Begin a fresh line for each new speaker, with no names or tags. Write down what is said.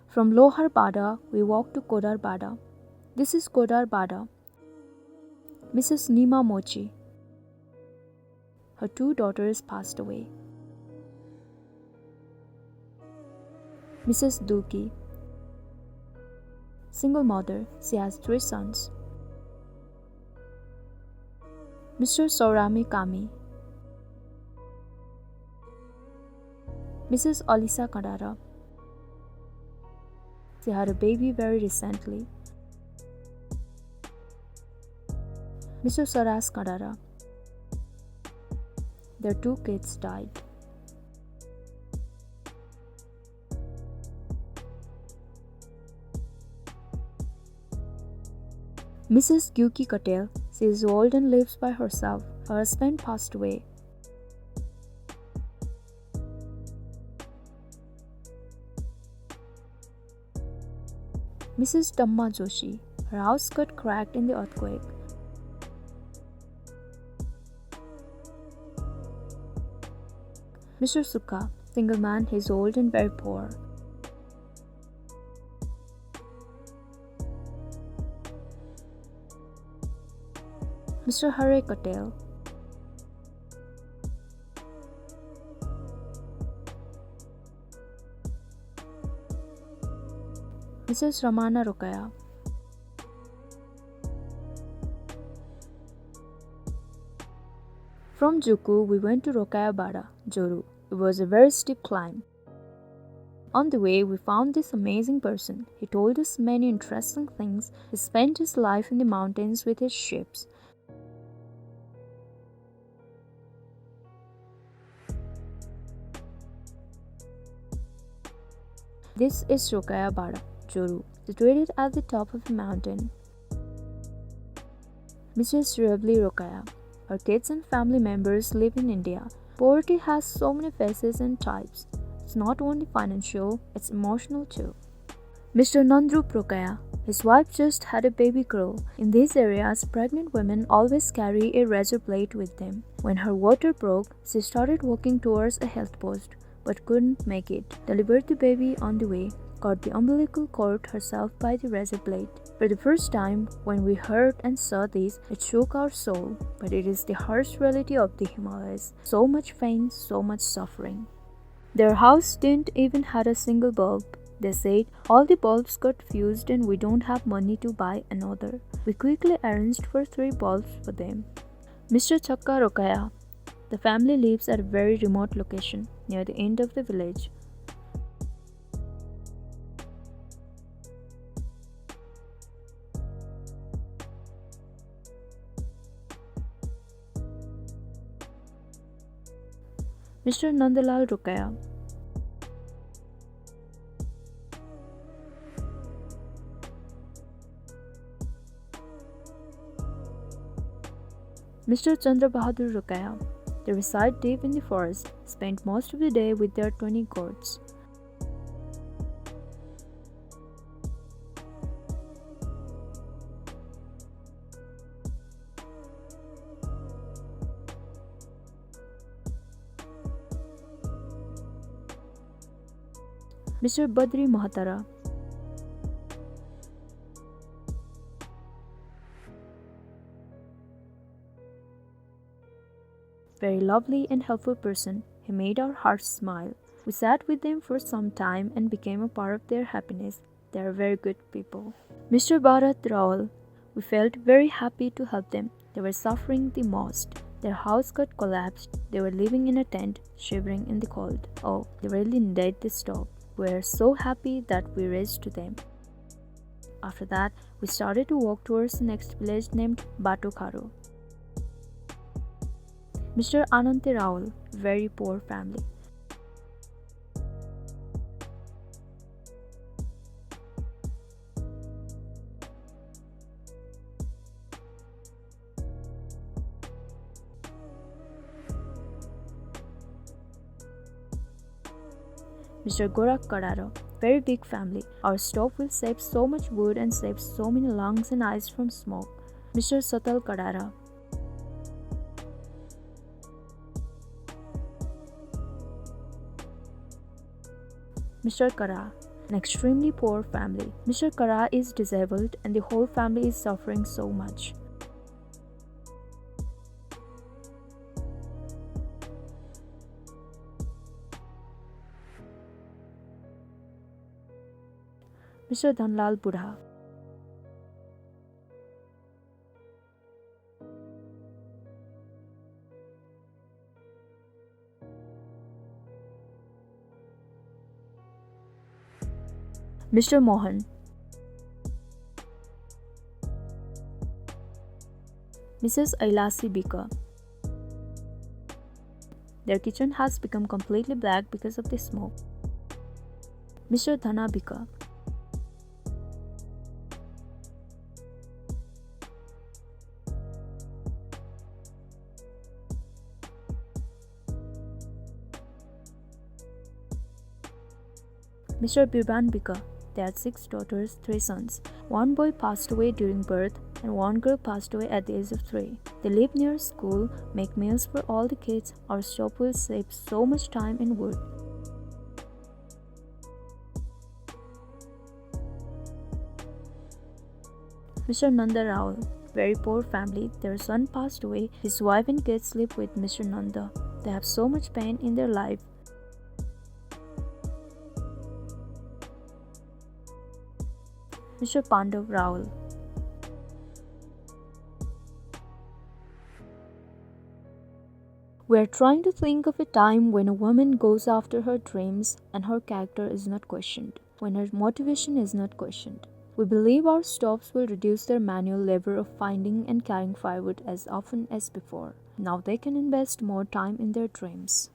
From Lohar-Bada, we walked to Kodar-Bada. This is Kodar-Bada. Mrs. Nima Mochi. Her 2 daughters passed away. Mrs. Dulki. Single mother, she has 3 sons. Mr. Sauraame Kaami. Mrs. Alisa Kandara. She had a baby very recently. Mr. Saras Kandara. Their 2 kids died. Mrs. Gyuki Katel. She is old and lives by herself. Her husband passed away. Mrs. Damma Joshi. Her house got cracked in the earthquake. Mr. Sukha. Single man, he is old and very poor. Mr. Harre Katel. Mrs. Ramana Rokaya. From Juku, we went to Rokaya-Bada, Joru. It was a very steep climb. On the way, we found this amazing person. He told us many interesting things. He spent his life in the mountains with his sheep. This is Rokaya-Bada, Joru, situated at the top of the mountain. Mrs. Reuwali Rokaya. Her kids and family members live in India. Poverty has so many faces and types. It's not only financial, it's emotional too. Mr. Nandrup Rokaya. His wife just had a baby girl. In these areas, pregnant women always carry a razor blade with them. When her water broke, she started walking towards a health post, but couldn't make it. Delivered the baby on the way, got the umbilical cord herself by the razor blade. For the first time, when we heard and saw this, it shook our soul, but it is the harsh reality of the Himalayas. So much pain, so much suffering. Their house didn't even have a single bulb. They said all the bulbs got fused and we don't have money to buy another. We quickly arranged for 3 bulbs for them. Mr. Chakka Rokaya. The family lives at a very remote location, near the end of the village. Mr. Nandalal Rokaya. Mr. Chandra Bahadur Rokaya. They reside deep in the forest, spend most of the day with their 20 goats. Mr. Badri Mahatara. Very lovely and helpful person. He made our hearts smile. We sat with them for some time and became a part of their happiness. They are very good people. Mr. Bharat Raul. We felt very happy to help them. They were suffering the most. Their house got collapsed. They were living in a tent, shivering in the cold. Oh, they really needed this dog. We were so happy that we raised to them. After that, we started to walk towards the next village named Batokaro. Mr. Anante Raul, very poor family. Mr. Gorak Kadara, very big family. Our stove will save so much wood and save so many lungs and eyes from smoke. Mr. Satal Kadara. Mr. Kara, an extremely poor family. Mr. Kara is disabled and the whole family is suffering so much. Mr. Dhanlal Budha. Mr. Mohan. Mrs. Ailasi Bika. Their kitchen has become completely black because of the smoke. Mr. Dhana Bika. Mr. Birban Bika. They had 6 daughters, 3 sons. One boy passed away during birth and one girl passed away at the age of 3. They live near school, make meals for all the kids. Our shop will save so much time and wood. Mr. Nanda Rao. Very poor family. Their son passed away. His wife and kids live with Mr. Nanda. They have so much pain in their life. Mr. Pandav Raul. We are trying to think of a time when a woman goes after her dreams and her character is not questioned, when her motivation is not questioned. We believe our stoves will reduce their manual labor of finding and carrying firewood as often as before. Now they can invest more time in their dreams.